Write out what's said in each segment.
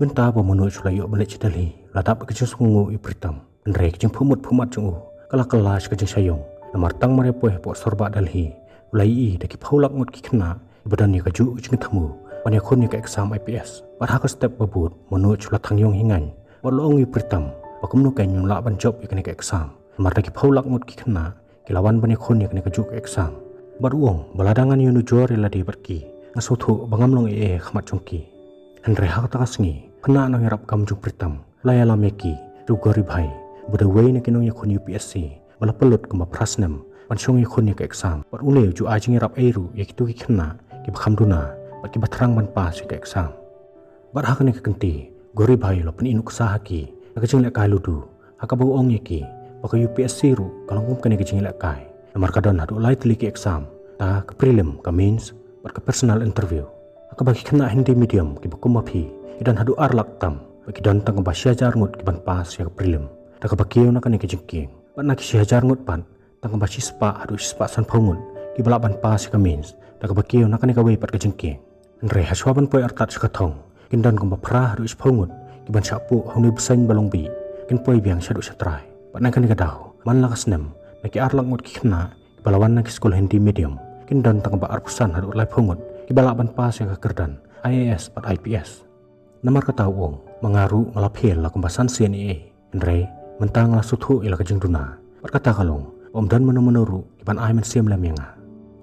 Mentah bermenuk sulayu balik cedali, latap kejeng sungu ipritam. Andrei kejeng pumut jungu, kelas kejeng sayung. Namar tang marepoh pok sorba dalhi. Ulai daki paulak ngut kikena, ibadan ni kaju kejeng tamu. Wan yakun ni ka exam IPS. Barhaka step babut, menuk sulat tangyong hingan. Walong ipritam, pakumnu kan yung laban job ikan ka exam. Namar daki paulak ngut kikena, kilawan ban yakun ni kaju ka exam. Baruong baladangan yung nujor iladi berki. Ngasutu bangamlong khmat jongki. Andrei hak takasngi, kena nang hirap kamjung pritam. Layala meki, rugori bhai. Buda way na kinong yakun UPSC. Bala pelot kemba prasnem. Pansong yakun ni ka exam. Bat ule ju ajing hirap airu yakitu kikena. Kibakam duna, bat kibatrang ban pas ka exam. Bat hak ni kekenti, gori bhai lo peninuk sahaki. Nakajeng lek kai ludu. Haka bau ong yaki. Baka UPSC ru kalangkum kani kajeng lek kai. Namar kadon hadu ulai teliki exam. Ta ke prelim, ke means, bat ke personal interview. Haka bagi kena hindi medium kibakum mapi. Kidan hadu arlak tam. Bagi dan tang ba syajar ngut kiban pas ya prelim. Da ka bakiyo na kani kejengking. Ban na ki syajar ngut pan tang ba sispa hadu sispa san phongun ki balak ban pas ka means. Da ka bakiyo na kani ka wei pat kejengking. Andre haswaban poi artat sakatong. Kin dan kumba pra hadu isphongun ki ban sapu honi besain balong bi. Kin poi biang syadu satrai. Ban na kani ka daw. Man lakasnem na ki arlak ngut ki kena ki balawan na ki sekolah hindi medium. Kin dan tang ba arpusan hadu lai phongun ki balak ban pas ya ka kerdan IAS pat IPS. Namar kata wong mengaru ngalapil la kumbasan CNA. Andre mentang la suthu ila kajeng duna. Berkata kalong om dan menuru kiban ai men siam lamyenga.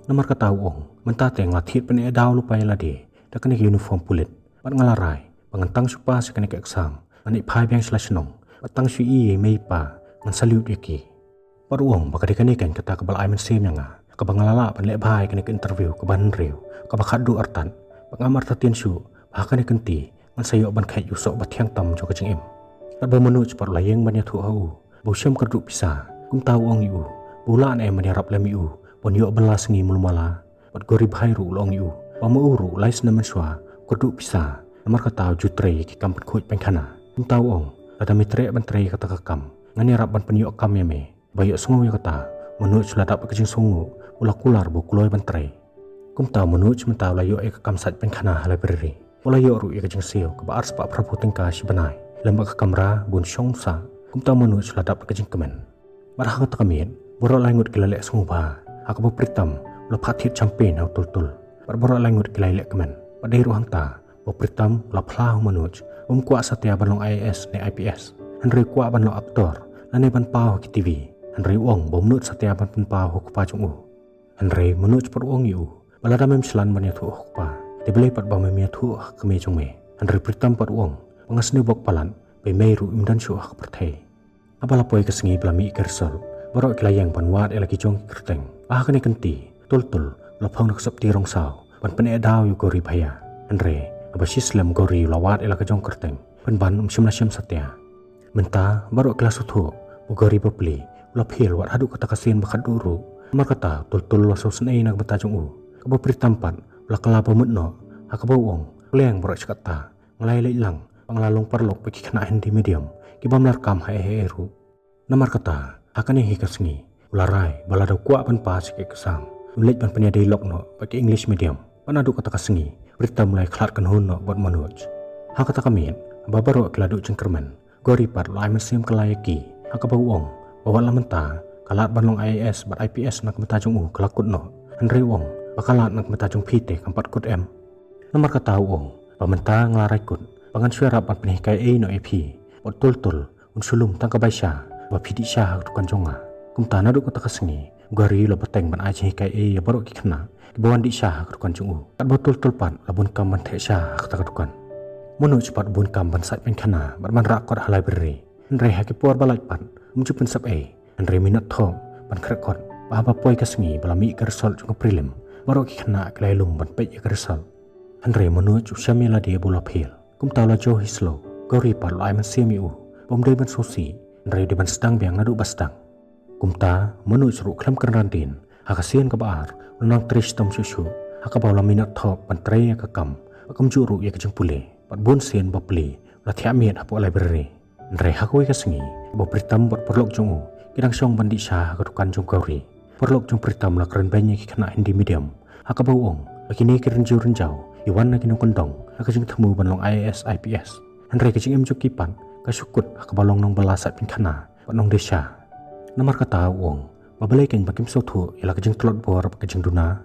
Namar kata wong mentate nglathit pen daw lupai la de. Da kene uniform pulit. Bat ngalarai pangantang supa se kene ke exam. Ani phai byang slashnong. Batang su i mei pa ngan salute yaki. Par wong bakade kene kan kata kebal ai men siam yanga. Kabangalala pan lek bhai kene ke interview ke ban rew. Kabakadu artan. Pangamar tatien su bahkan kenti man sayo ban khai yusok bathiang tam jo kajeng em. Kat bermenu cepat layeng ban yathu au. Bau syam kerduk pisa. Kum tahu ong yu. Bulan em menirap lem yu. Pon yo belas ngi mulmala. Bat gori bhai ru long yu. Pamu uru lais na menswa kerduk pisa. Namar kata jutre ki kampen khoj pengkhana. Kum tahu ong ada mitre ban tre kata kakam. Ngani rap ban penyo kam yame. Bayok sungu ya kata. Menu suladap kajeng sungu. Ulakular bu kuloi ban tre. Kum tahu menu cementaw layo kakam sat pengkhana library. Wala yo ru ya kajeng seo ke baar sepak prabu tingka si benai. Lembak ke kamera bun syong sa. Kum tahu menu suladap kajeng kemen. Barah kata kamien. Borok langut kilalek sungubha. Haka bu pritam. Lepat hit campaign hau tul-tul. Borok langut kilalek kemen. Padai ruang ta. Bu pritam laplah menuj. Kuat satya banlong IAS ne IPS. Henry kuat banlong aktor. Lane ban pau ki TV. Henry wong bu menut satya ban pau ku pajung u. Henry menuj per wong yu. Balada mem selan ban yathu pa. Dibeli pat bang memia thu keme jong me. Andri pritam pat wong. Pangasni bok palan. Pe meru imdan syuh perthai. Abala poi kesengi belami kersol. Borok kilayang pan wat elaki jong kerteng. Kene kenti. Tul-tul. Lapang naksap tirong saw. Pan pene daw yu gori bhaya. Andre. Abasis lem gori lawat elaki jong kerteng. Pan ban syam satya. Menta borok kelas uthu. Bugori bepli. Ulapil wat hadu kata kasin bakat duru. Mar kata tul-tul laso senai nak betajong u. Kabo pritam pan. Lakala pemutno, hakabau wong, leng borok cekata, ngelai lang, panglalong parlok peki kena hindi medium, kibam larkam hae eru. Namar kata, hakane hikasngi, ularai, balada kuat pan pas ke kesam, ulit pan penya dialog no, peki English medium, panadu kata kasngi, berita mulai kelarkan hun no buat manuj. Hakata kamin, babarok keladu cengkermen, gori pat lai mesim kelayaki, hakabau wong, bawa lamenta, kalat banlong IAS bat IPS nak betajung kelakut no, Henry wong. Bakalat nak metajung pite kampat kut em. Namar kata wong, pamenta nglarai kut, pangan syarap pan penihkai no EP, pot tul-tul, unsulum tangka baisya, bapidi syah tukan jonga. Kumta nadu kata kasngi, gari lo peteng ban aji kai ya borok kikena, kibawan di syah tukan jongu. Kat betul tulpan labun kam ban tek syah kata tukan. Monu cepat bun kam ban sat pengkana, berman rakot halai beri. Nrei hakipor balai pan, umjupen sap nrei minat thom, ban krekot, bahaba poi kasngi balami kersol jonga prelim. Borok kena kelai lum ban pej kersal. Andre menuju syamila dia bola pil. Kum tahu la jo hislo. Gori par lo aiman siami u. Bom dei ban sosi. Andre di ban sedang biang nadu bastang. Kum ta menuju ru klam kerantin. Hakasian ke baar. Lunang trish tom susu. Hakabau la minat top ban trei ke kam. Pakam juru ya kejeng pule. Pat bon sien bapli. La tiamiat hapo library. Andre hakui kesengi. Bo pritam bot perlok jongu. Kidang syong bandi syah kedukan jong gori. Perlok jong pritam la keren banyak kena hindi medium. Hakabau ong, begini keren renjau, iwan na kinong kondong, nakajeng temu banlong IAS IPS. Henry kecing em jukipan kasukut akabalong nong balasat pin kana panong desa. Namar kata uang babalai keng bakim sotu ila kecing telot bor kecing duna.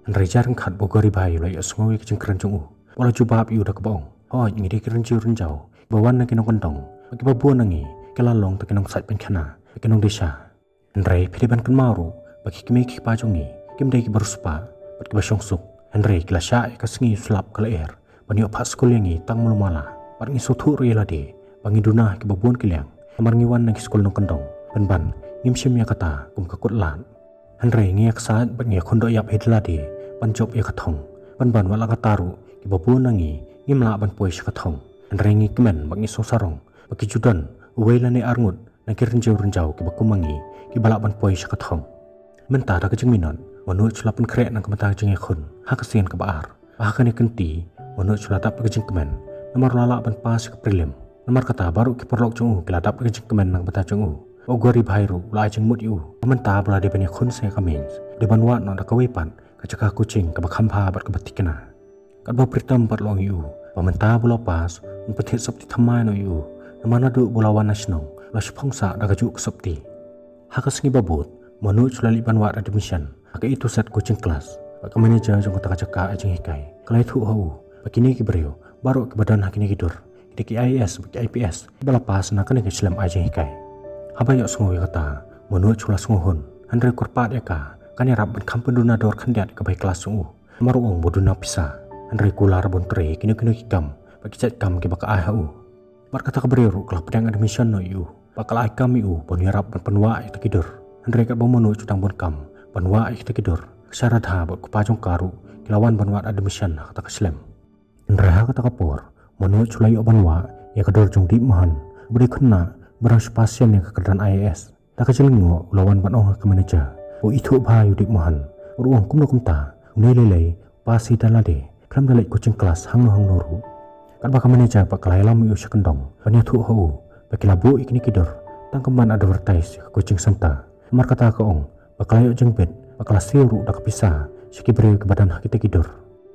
Henry jarang khat bogori bayi lai asngowi kecing kerencung wala jubab yu dak baong. Hoi ngi kerenciu renjau bawan na kinong kentong bagi babuan nangi kelalong ta kinong sat pin kana kinong desa. Henry pediban kan maru bagi kimi ki pajongi kim dai ki bersupa bagi basyong suk. Henry kelasya kasengi sulap kalair bani opat skul yangi tang mulumala barngi sotu rela de bangi duna ki babuan kiliang amar ngiwan nang skul nong kentong ban ngimsim ya kata kum kakut lan. Henry ngiak saat bat ngiak kondo yap hedla de ban job ya katong ban wala kataru ki babuan nangi ngimla ban poi syakatong. Henry ngi kemen bangi sosarong bagi judan uwela ne arngut nakir renjau ki bakumangi ki balak ban poi syakatong. Menta da kejeng minon wanu culapan krek nang kemata kejeng ekun hakasian ke baar bahkan kenti wanu culatap kejeng kemen nomor lalak ban pas ke prelim nomor kata baru ki perlok jung keladap kejeng kemen nang bata jung ogori bhairu la jeng mut yu menta bela de banyak kun se kamens de ban wat no da kawipan kacaka kucing ke bakhampa bat ke batikna kat ba pritam perlong yu pamenta bula pas petit sabti thamai no yu namana du bulawan nasional la shpongsa da kaju sabti hakas ngi babut manu culali ban wat admission Aka itu set coaching kelas. Aka manager jong kata caka ajeng hikai. Kalai thu hau. Bakini ki brio. Baru ke badan hakini kidur. Diki IAS baki IPS. Balapas na kene Islam ajeng hikai. Habayok sungoy kata. Manu cula sungohon. Andre korpat ya ka. Kani rab ban kampenduna dor kandiat ke baik kelas sungu. Maruong boduna pisa. Andre kular bon tre kini kikam. Baki cat kam ki baka AHU. Bar kata ke brio kelah pedang admission no yu. Bakal ai kam yu bon yarap ban penwa ya kidur. Andre kat bomonu cutang bon kam. Banwa ik tikidur syarat ha bot kupajong karu kilawan banwa admission kata keslam. Ndra kata kapor manu culai banwa ya kedor jong di mahan beri kena berang pasien yang kekedan IAS tak kejelingo lawan banong ke manager o itu bayu di mahan uruang kum ta unai lelei pasi dalade klam dalai coaching kelas hang noru kan baka manager pak lailam yu sekendong banya thu ho bakilabu ikni kidur tangkeman advertise coaching center mar kata kaong bakal jeng bed bakal siru dak pisah siki beri ke badan kita kidur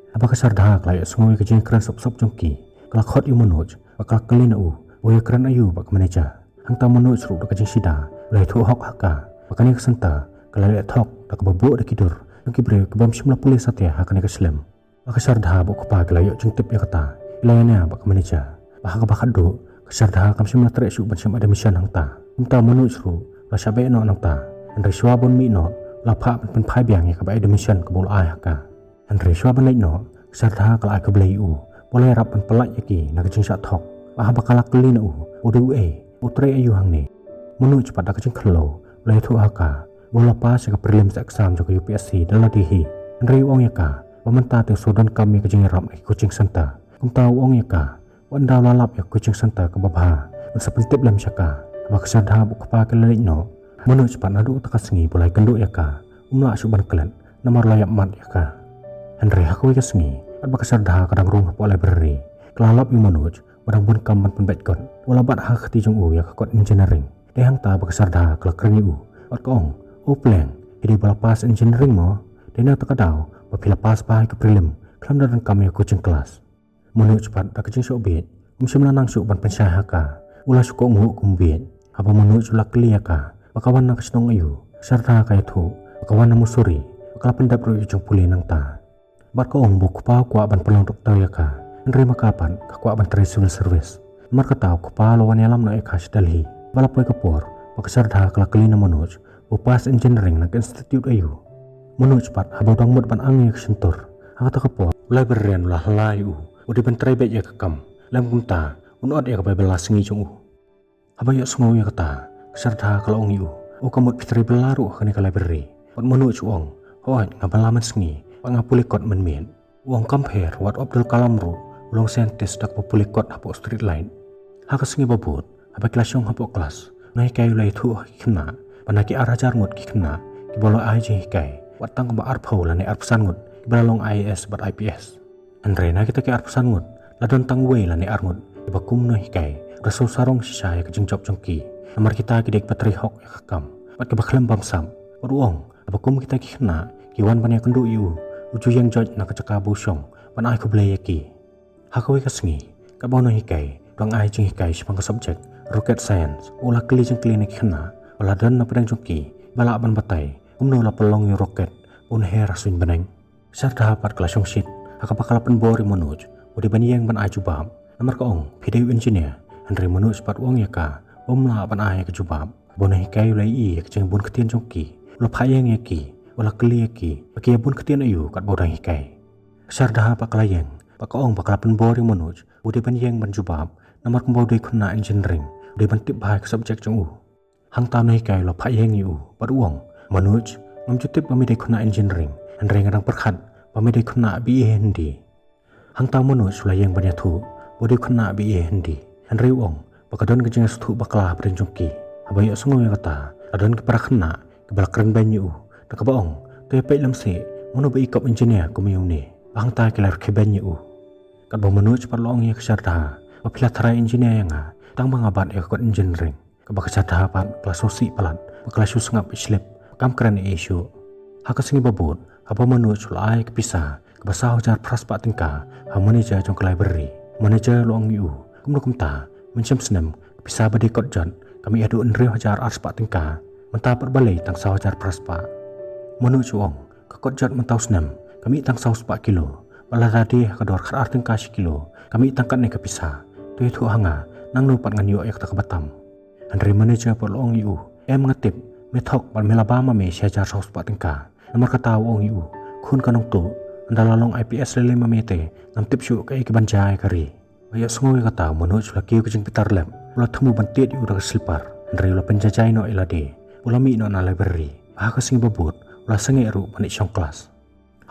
apa kesar dah kelai sungoi ke jeng kran sop jongki kelak hot yu manoj bakal kelina boya kran ayu bak manager hang ta manoj ru dak jeng sida lai thu hok haka bakani kesenta kelai thok dak babu dak kidur siki beri ke bam simla pulis satya hakani keslem bakasar dah bak pa kelai jeng tip ya kata ilayanya bak manager bahak bakado kesar dah kam simla tre su ban sim ada mission hang ta manoj ru la sabe no nang ta Andre shwa bon mi no la pha pen phai biang ya ka bai admission ka bol ai ka Andre shwa ban lai no sartha ka ai ka blai u boleh rap pen pelak yaki na kecing sak thok ah bakal kli na udu utre ayu hang ne menu cepat da kecing khlo lai thu aka bola pas ka prelims exam jo ka UPSC dala dihi Andre ong ya ka pamenta te sodan kami kecing rap coaching center kum tau ong ya ka wanda lalap ya coaching center ka babha sapentip lam syaka bak sadha bu ka ka lai no Manu cepat nadu takasengi boleh kenduk ya ka umla suban kelan namar layak mat ya ka Henry hakui kesengi at bakasar dah kadang rung hapo library kelalap yu manuj badang bun kamban penbet kon wala bat hak ti jong ya ka kot engineering de hang ta bakasar dah kelak kering yu at kong plan jadi balapas engineering mo de na takadaw bapila pas pa ke prelim klam dan kami coaching kelas manu cepat dak kecing sobet simla nang su ban pensah ka ula suko ngu kumbet apa manu sulak kli ya ka bakawan na kasnong ayu sarta kay thu bakawan na musuri bakal pendap ro jong puli nang ta bat ko ong buku pa kwa ban pelong dokter ya ka Andre makapan ka kwa ban tre civil service mar ka taw ko pa lawan yalam na ekas dalhi balapoy kapor bakasar dha kala kali na manoj upas engineering na institute ayu manoj pat habodang mut ban angi sentur hata kapor librarian lah layu udi ban tre bet ya kam lam kunta unot ya ka belas ngi jong habayo sungo ya kata serta kalau ongi kamut pitri belaru kani ka library pat manu chuong hoan ngabalaman sengi pangapulikot menmien uang compare wat Abdul Kalam ru ulong scientist dak populikot hapo street line haka sengi babut apa klasyong hapo kelas ngai kai lai thu kena panaki arajar ngut ki kena ki bolo aje kai wat tang ba arpho lane arpsan ngut ki balalong IAS bat IPS Andre na kita ki arpsan ngut ladon tang we lane arngut ibakum no hikai rasul sarong sisaya ke jengjop jongki Namar kita kidek patri hok ya kakam pat ke baklam bamsam paruong abakum kita ki kena kiwan ban ya kendu yu uju yang joj na kacaka busong pan ai ko blay yaki hakawi kasngi kabono hikai dang ai jing kai sepang ke subjek rocket science ulah keli jeng keli ni kena ulah dan na pedang jongki balak ban batai umno la pelong yu rocket pun her suin beneng sarda pat kelas yong shit akapakala penbori monuj udi banyeng ban ai jubab namar kaong video engineer Henry monuj pat wong ya ka la ban ai ke jubab bonai kai ulai i ke jeng bun ketien jongki ulah phayeng ya ki ulah keli ya ki pakai bun ketien ayu kat bodang hikai sarda pat kelayeng Pakaong bakal penbori monuj, udi banyeng banjubab, namar kembau doi kuna engineering, udi bantip bahai ke subjek jeng Hang tam nahi kai lo phayeng yu, pad uang, monuj, ngam jutip bami doi kuna engineering, Henry ngadang perkhat, bami doi kuna BA Hindi. Hang tam monuj layeng banyathu, udi kuna BA Hindi, Henry uang, bakadon kejeng sethu bakla bering jongki, abayo sungai kata, adon ke parakna, ke balakren banyu, dan kebaong, tu ya pek lamsi, mono ba ikop engineer kumiyong ni, hang ta kelar ke banyu. Kat bau menuj par loong ya kesarda, apabila tarai engineer yang tang bangabat ya kot engineering, kabak kesarda pan kelas sosi palat, kelas susngap islip, kam keren isu. Hak kesingi babut, apa menuj ulai kepisah, kebasah jar praspak tingka, ha manager jong ke library, manager loong yu, kumno ta, mencem senem, kepisah badi kot jan, kami adu enri hajar arspak tingka, mentah berbalai tang sah hajar praspak. Menuj uang, ke kot jan mentau senem, kami tang sah 4 kilo. Bala tadi kedor kar tengka kilo kami tangkat ni kepisah tu itu hanga nang nupat ngan yu ayak tak batam Henry manager perloong yu ngetip metok bal melabama me syajar saus pat tengka namar kata ong yu kun kanong tu andala long IPS lele mamete nam tip syu kai ke banjai kari ayak sungoi kata menuj laki kejeng pitar lem ula temu bantit yu dak silpar Henry ula penjajai no ilade ula mi no na library bah kasing babut ula senge ru panik syong kelas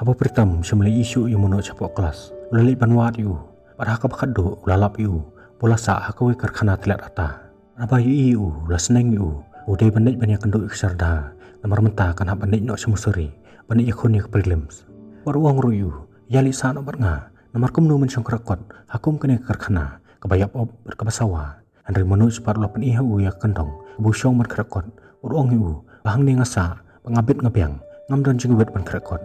Apa pertam semulai isu yang menuju capok kelas. Ulalai banwat yu. Pada hak bakado ulalap yu. Bola sa hakawe karkhana telat ata. Apa yu la seneng yu. Udai bandit banyak kenduk iksarda. Namar mentah kan hak bandit no semusuri. Bandit yakun yak prelims. Waruang ru yu. Yali sa no barnga. Namar kumnu mensyong kerakot. Hakum kene karkhana. Kebayap ob berkebasawa. Henry menuju par ulapan ihu yak kendong. Kebusyong berkerakot. Waruang yu. Bahang ni ngasa. Pengabit ngabiang. Ngamdan jengwet berkerakot.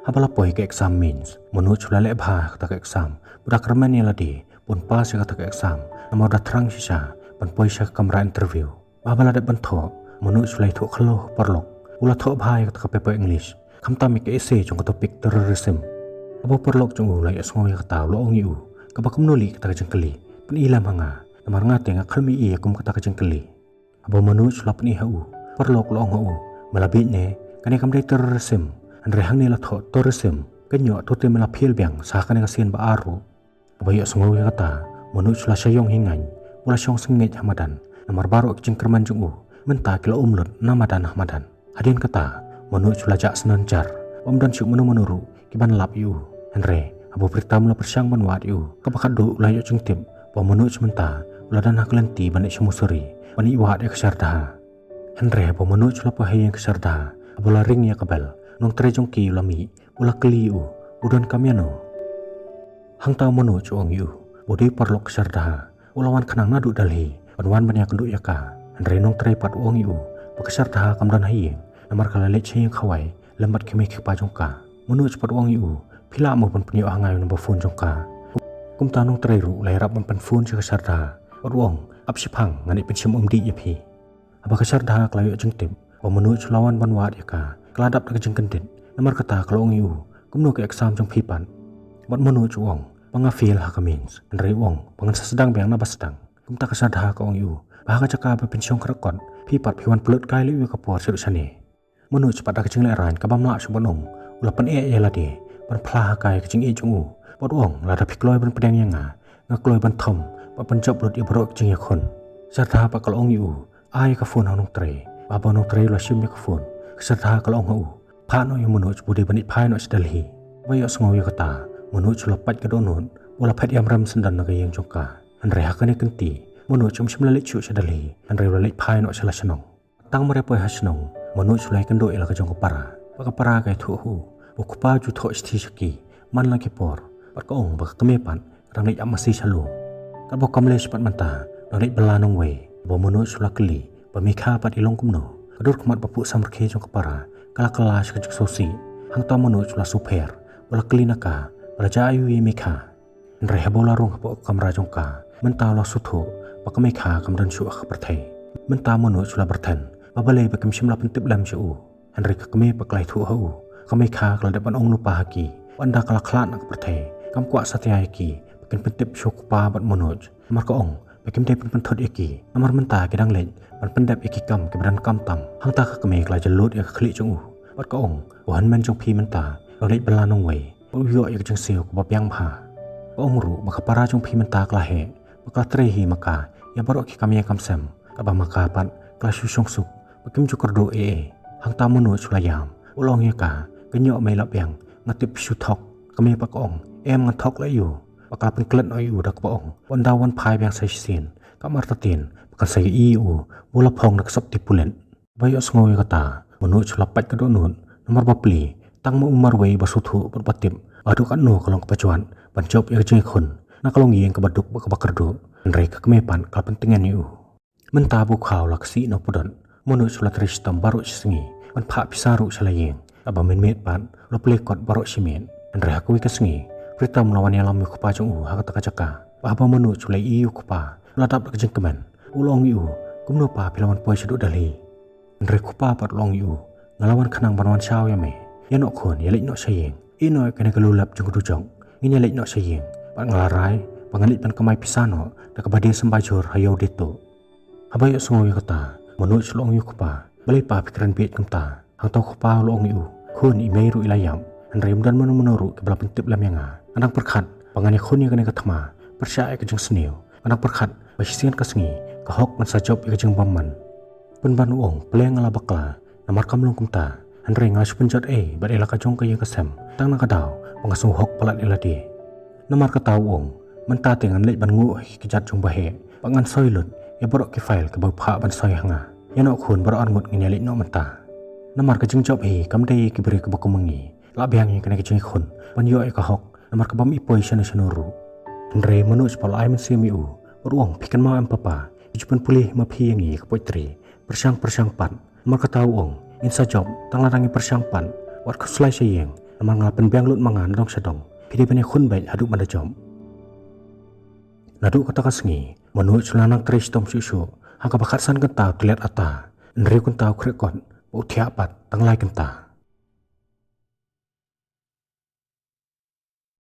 Habala poi ke exam means menuju lalai bah kata ke exam budak remen yang ladi pun pas kata ke exam nama udah terang sisa pun poi sya kamera interview habala dat bentok menuju lalai tu keloh perlok ulah tu bah kata ke paper English kam tam ke essay jong ke topik terorisme abo perlok jong ulai asngoi kata loong yu kabak menuli kata ke jengkeli pun ilam hanga namar ngate ngakalmi iya kum kata ke jengkeli abo menuju lapan ihu perlok loong hu melabit ne kane kam dai terorisme Andre hang ni la tho tourism kenyo to te mela phil biang sa kan ngasian ba aru abayo sungo kata menuju la syayong hingan wala syong sengit hamadan namar baru jengkerman jungu menta kilo umlut namadan hamadan hadin kata menuju la jak senancar omdan syuk menuru kiban lap yu Andre abo pertam la persyang banwat yu kabakado la yo jengtip ba menuju menta la dan haklenti banik semusuri bani wat ya kesarda Andre abo menuju la pahayeng kesarda abo la ring ya kabel nong terejong ki ulami ula keliu udan kamiano hang tau menuju ong yu bodi perlok sarda ulawan kenang nadu dalhi panwan banyak kenduk yaka Andre nong terepat ong yu pakasarda kamdan haiyeng namar kala lech yang khawai lembat kemi khipa jongka menuju pat ong yu pila mo pan penyo hangai number phone jongka kumta nong tereru lairap pan phone si kasarda ong apsipang ngani pensim umdi yapi abakasarda klayo jengtip menuju lawan banwat yaka keladap nak jeng kendit namar kata kalau ong yu kumno ke exam jong pipan buat menuju ong pangafil hakamins Andre ong pangan sedang biang nabas sedang kumta kesadha ka ong yu bahaka caka berpensiong kerekot pipat piwan pelut kai liu kapor sedu sane menuju pada kejeng leran kabam nak subonong ulapan ya lade ban plah kai kejeng e jong buat ong lada pikloi ban pedang yang ngakloi ban thom ba penjop lut ibrok jeng yakon sarta pa kalau ong yu ai ka phone hanong tre baba nong tre la sim ka phone keserta kalau ngau pano yang menuju budi banit pai no sedalhi bayo sngau kata menuju lapat ke donon wala phat yam ram sendan naga yang jongka Andre hakane kenti menuju semla lechu sedalhi Andre wala lek pai no sala senong tang mare poi hasnong menuju lai kendo ila ka jong para kai thu hu buku pa ju tho sti saki man la ke por par ka ong ba kemepan rang lek amasi salu ka bo kamle sepat manta no lek belanong we bo menuju la keli pemikha pat ilong kumno Kadur kemat bapu samrke jong kepara kala kelas kejek sosi hang ta menuju la super wala kelinaka wala jayu mekha Andre bola rong po kamera jongka mentau lo sutu pakame kha kamdan shu akh perthai mentau mono chula berthan babale bakem shimla pentip lam shu Henry kame paklai thu hu kame kha kala depan ong lupa haki anda kala khlan ak perthai kam kwa satya ki bakem pentip shu pa bat monoj mar ko ong bakem te penthot iki amar menta kedang len pan pendap iki kam kebran kam tam hang ta kame kala jelut ya khli chung bat ko ong wan man jong phi menta lo lek bala nong wei yo ya jeng siu ko byang pha ong ru bakapara jong phi menta kala he bakla tre hi maka ya barok ki kamya kamsam kaba maka pan kala shu song suk bakem ju kordo hang ta mono chulayam ulong ya ka kenyo mai la byang ngatip shu thok kame pa ko ong em ngat thok la yu bakla pen klet oi u dak pa ong wan da wan phai byang sai sin kamar ta tin bakal sai u bola phong dak sap tipulen bayo sngoy kata mono chula pat ka do nun nomor bapli tang mo umar wei basuthu patip adu kan no kalong pacuan ban job ya jeng khun na kalong yeng ka baduk ba bakardu rei ka kame pan ka pentingan yu menta bu khaw laksi no podon mono chula tristam baru singi man pha pisaru salayeng aba men met pan lo play kot baru simen rei ka wi ka singi pritam lawan yalam yu kpa chung ha ka taka ba mono chula yu kpa ladap ka jeng keman ulong yu kumno pa pilawan poi sedu dali rei kpa pat long yu ngalawan khanang banwan chaw ya me yanok khon yelik no sayeng inoi kena kelulap jung du jong ini yelik no sayeng pan ngalarai pangalit pan kamai pisano dak bade sembajur hayo deto habayo songoy kata mono chlong yu kpa balai pa pikran pet kamta hang tau kpa long yu khon i mei ru ilayam an rem dan mono monoru ke bala pentip lam yanga anak perkhat pangane khon ya kena kathma persya ke jung sneu anak perkhat basisian kasngi ka hok man sajop ke jung bamman penban uong pleng ala bakla namar kamlong kumta an reng ngas penjot bat elaka jong ka kasam tang na kadaw pangasung hok palat eladi namar ka ong menta tengan lek ban ngu kijat jong bahe pangan soilut ya borok ki file ke bau pha ban soi hanga yano khun bar an ngut ngelik no menta namar ka jing job kam dei ki beri ke bakumangi la byang ye kena ke jing khun ban yo ka hok namar ka bam i position sanuru re manoj pal ai men semiu ruang pikan ma am papa ijupun pulih ma phi yang ye ka poitri persang pan namar ka ong insa job tang larangi persang pan wat ku slai sayeng namar ngapen byang lut mangan dong sedong pidi bane khun bai adu manda jom nadu kata kasngi manu chulanang tres tom susu hangka bakatsan kenta tulet ata nri kun tau krekon uthia pat tang lai kenta